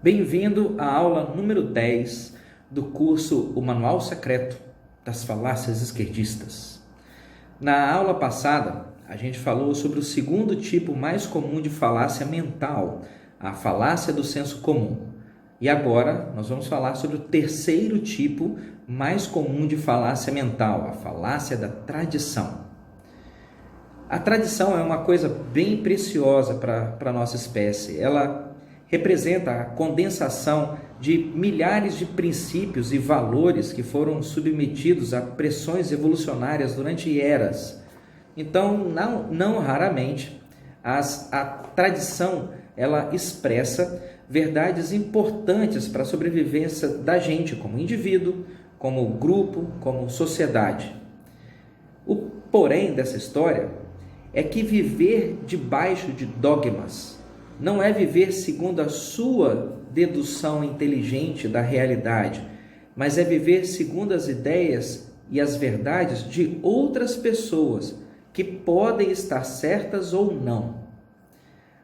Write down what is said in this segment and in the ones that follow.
Bem-vindo à aula número 10 do curso O Manual Secreto das Falácias Esquerdistas. Na aula passada, a gente falou sobre o segundo tipo mais comum de falácia mental, a falácia do senso comum. E agora nós vamos falar sobre o terceiro tipo mais comum de falácia mental, a falácia da tradição. A tradição é uma coisa bem preciosa para a nossa espécie. Ela representa a condensação de milhares de princípios e valores que foram submetidos a pressões evolucionárias durante eras. Então, não raramente, a tradição ela expressa verdades importantes para a sobrevivência da gente como indivíduo, como grupo, como sociedade. O porém dessa história é que viver debaixo de dogmas não é viver segundo a sua dedução inteligente da realidade, mas é viver segundo as ideias e as verdades de outras pessoas que podem estar certas ou não.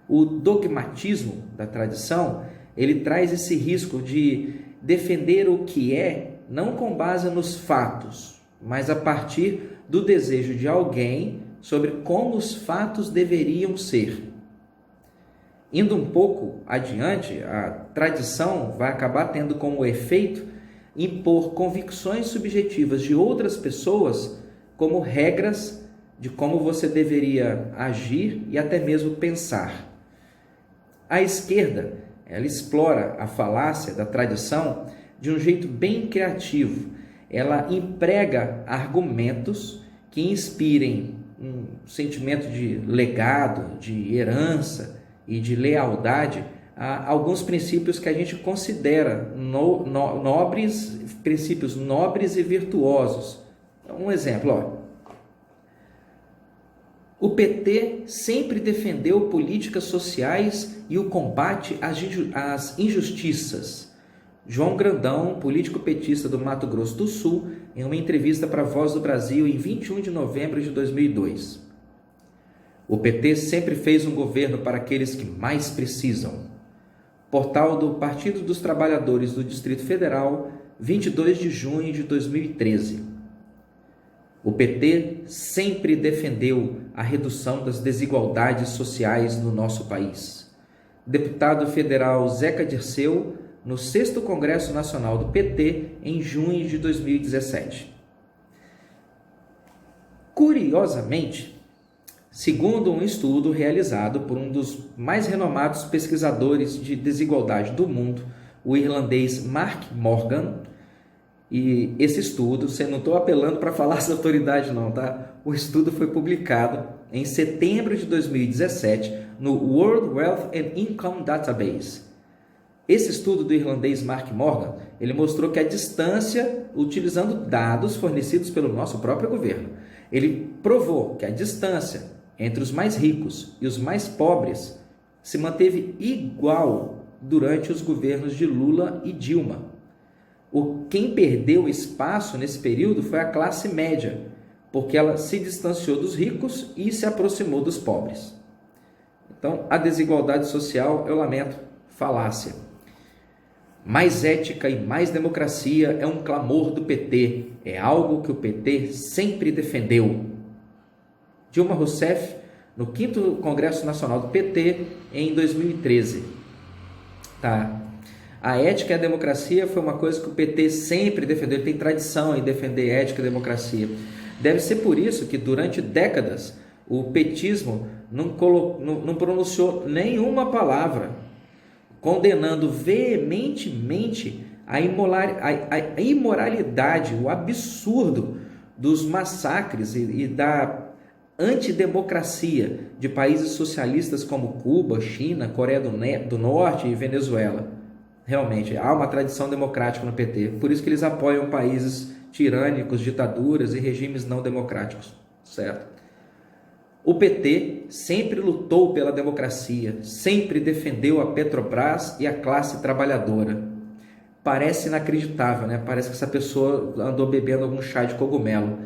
O dogmatismo da tradição, ele traz esse risco de defender o que é, não com base nos fatos, mas a partir do desejo de alguém sobre como os fatos deveriam ser. Indo um pouco adiante, a tradição vai acabar tendo como efeito impor convicções subjetivas de outras pessoas como regras de como você deveria agir e até mesmo pensar. A esquerda, ela explora a falácia da tradição de um jeito bem criativo. Ela emprega argumentos que inspirem um sentimento de legado, de herança e de lealdade a alguns princípios que a gente considera nobres, princípios nobres e virtuosos. Um exemplo, o PT sempre defendeu políticas sociais e o combate às injustiças. João Grandão, político petista do Mato Grosso do Sul, em uma entrevista para a Voz do Brasil em 21 de novembro de 2002. O PT sempre fez um governo para aqueles que mais precisam. Portal do Partido dos Trabalhadores do Distrito Federal, 22 de junho de 2013. O PT sempre defendeu a redução das desigualdades sociais no nosso país. Deputado federal Zeca Dirceu, no 6º Congresso Nacional do PT, em junho de 2017. Curiosamente, segundo um estudo realizado por um dos mais renomados pesquisadores de desigualdade do mundo, o irlandês Mark Morgan, e esse estudo, você não estou apelando para falar essa autoridade não, tá? O estudo foi publicado em setembro de 2017 no World Wealth and Income Database. Esse estudo do irlandês Mark Morgan, ele mostrou que a distância, utilizando dados fornecidos pelo nosso próprio governo, ele provou que a distância entre os mais ricos e os mais pobres se manteve igual durante os governos de Lula e Dilma. Quem perdeu espaço nesse período foi a classe média, porque ela se distanciou dos ricos e se aproximou dos pobres. Então, a desigualdade social, eu lamento, falácia. Mais ética e mais democracia é um clamor do PT, é algo que o PT sempre defendeu. Dilma Rousseff, no 5º Congresso Nacional do PT, em 2013. A ética e a democracia foi uma coisa que o PT sempre defendeu, ele tem tradição em defender ética e democracia. Deve ser por isso que durante décadas o petismo não pronunciou nenhuma palavra condenando veementemente a imoralidade, o absurdo dos massacres e da antidemocracia de países socialistas como Cuba, China, Coreia do Norte e Venezuela. Realmente, há uma tradição democrática no PT, por isso que eles apoiam países tirânicos, ditaduras e regimes não democráticos, certo? O PT sempre lutou pela democracia, sempre defendeu a Petrobras e a classe trabalhadora. Parece inacreditável, né? Parece que essa pessoa andou bebendo algum chá de cogumelo.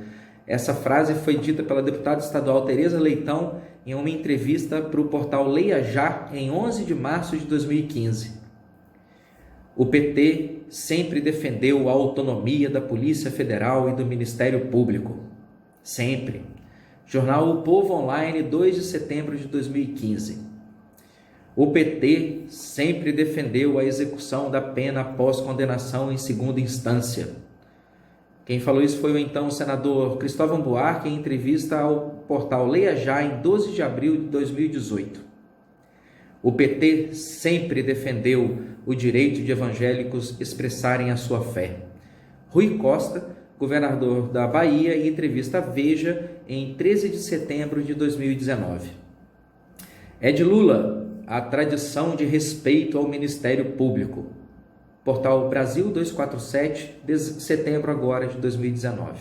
Essa frase foi dita pela deputada estadual Tereza Leitão em uma entrevista para o portal Leia Já, em 11 de março de 2015. O PT sempre defendeu a autonomia da Polícia Federal e do Ministério Público. Sempre. Jornal O Povo Online, 2 de setembro de 2015. O PT sempre defendeu a execução da pena após condenação em segunda instância. Quem falou isso foi o então senador Cristóvão Buarque em entrevista ao portal Leia Já em 12 de abril de 2018. O PT sempre defendeu o direito de evangélicos expressarem a sua fé. Rui Costa, governador da Bahia, em entrevista à Veja em 13 de setembro de 2019. É de Lula a tradição de respeito ao Ministério Público. Portal Brasil 247, de setembro agora de 2019.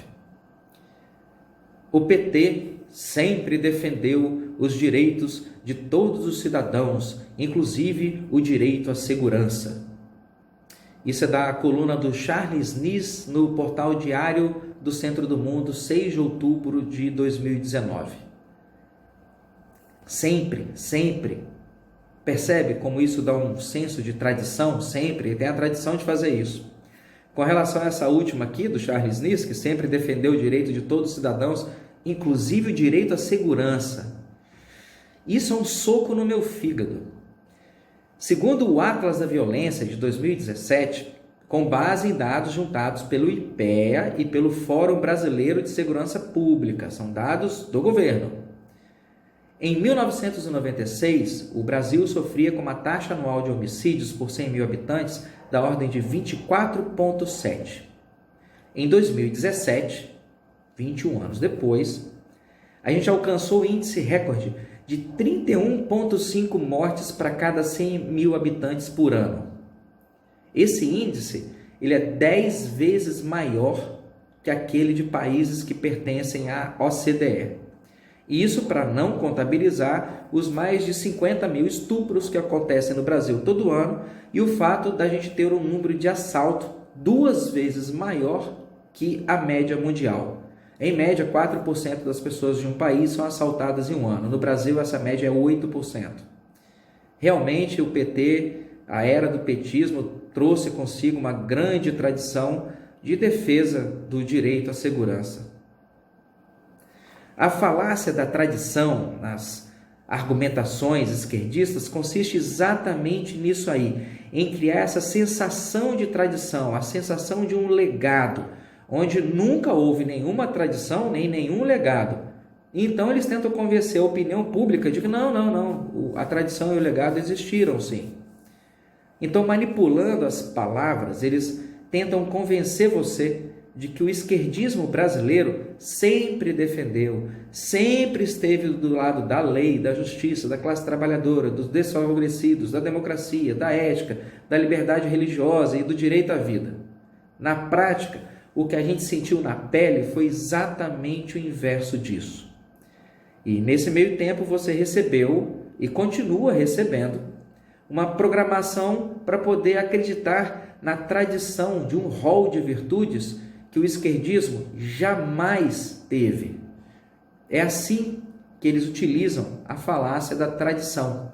O PT sempre defendeu os direitos de todos os cidadãos, inclusive o direito à segurança. Isso é da coluna do Charles Nis no portal Diário do Centro do Mundo, 6 de outubro de 2019. Sempre, sempre. Percebe como isso dá um senso de tradição? Sempre tem a tradição de fazer isso. Com relação a essa última aqui, do Charles Nis, que sempre defendeu o direito de todos os cidadãos, inclusive o direito à segurança. Isso é um soco no meu fígado. Segundo o Atlas da Violência de 2017, com base em dados juntados pelo IPEA e pelo Fórum Brasileiro de Segurança Pública, são dados do governo. Em 1996, o Brasil sofria com uma taxa anual de homicídios por 100 mil habitantes da ordem de 24,7. Em 2017, 21 anos depois, a gente alcançou o índice recorde de 31,5 mortes para cada 100 mil habitantes por ano. Esse índice ele é 10 vezes maior que aquele de países que pertencem à OCDE. Isso para não contabilizar os mais de 50 mil estupros que acontecem no Brasil todo ano e o fato da gente ter um número de assalto 2 vezes maior que a média mundial. Em média, 4% das pessoas de um país são assaltadas em um ano. No Brasil, essa média é 8%. Realmente, o PT, a era do petismo, trouxe consigo uma grande tradição de defesa do direito à segurança. A falácia da tradição nas argumentações esquerdistas consiste exatamente nisso aí, em criar essa sensação de tradição, a sensação de um legado, onde nunca houve nenhuma tradição nem nenhum legado. Então eles tentam convencer a opinião pública de que não, a tradição e o legado existiram sim. Então, manipulando as palavras, eles tentam convencer você de que o esquerdismo brasileiro sempre defendeu, sempre esteve do lado da lei, da justiça, da classe trabalhadora, dos desfavorecidos, da democracia, da ética, da liberdade religiosa e do direito à vida. Na prática, o que a gente sentiu na pele foi exatamente o inverso disso. E nesse meio tempo você recebeu e continua recebendo uma programação para poder acreditar na tradição de um rol de virtudes que o esquerdismo jamais teve. É assim que eles utilizam a falácia da tradição.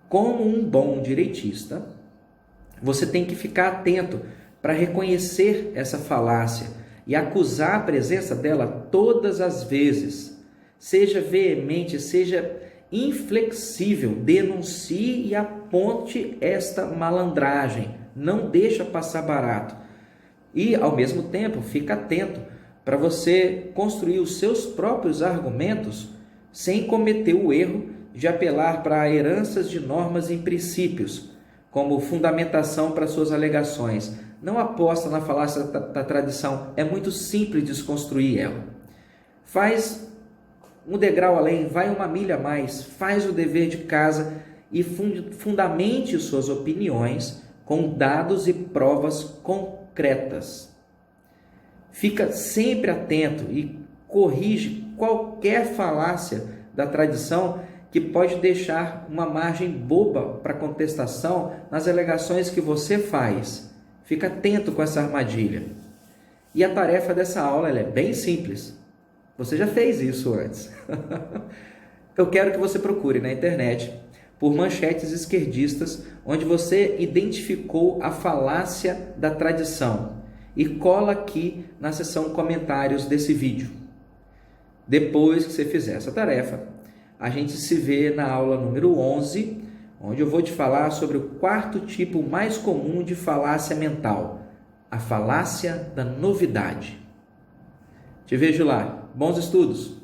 Como um bom direitista, você tem que ficar atento para reconhecer essa falácia e acusar a presença dela todas as vezes. Seja veemente, seja inflexível, denuncie e aponte esta malandragem. Não deixa passar barato. E, ao mesmo tempo, fica atento para você construir os seus próprios argumentos sem cometer o erro de apelar para heranças de normas e princípios, como fundamentação para suas alegações. Não aposta na falácia da tradição, é muito simples desconstruir ela. Faz um degrau além, vai uma milha a mais, faz o dever de casa e fundamente suas opiniões com dados e provas concretas. Fica sempre atento e corrige qualquer falácia da tradição que pode deixar uma margem boba para contestação nas alegações que você faz. Fica atento com essa armadilha. E a tarefa dessa aula é bem simples. Você já fez isso antes. Eu quero que você procure na internet por manchetes esquerdistas, onde você identificou a falácia da tradição e cola aqui na seção comentários desse vídeo. Depois que você fizer essa tarefa, a gente se vê na aula número 11, onde eu vou te falar sobre o quarto tipo mais comum de falácia mental, a falácia da novidade. Te vejo lá. Bons estudos!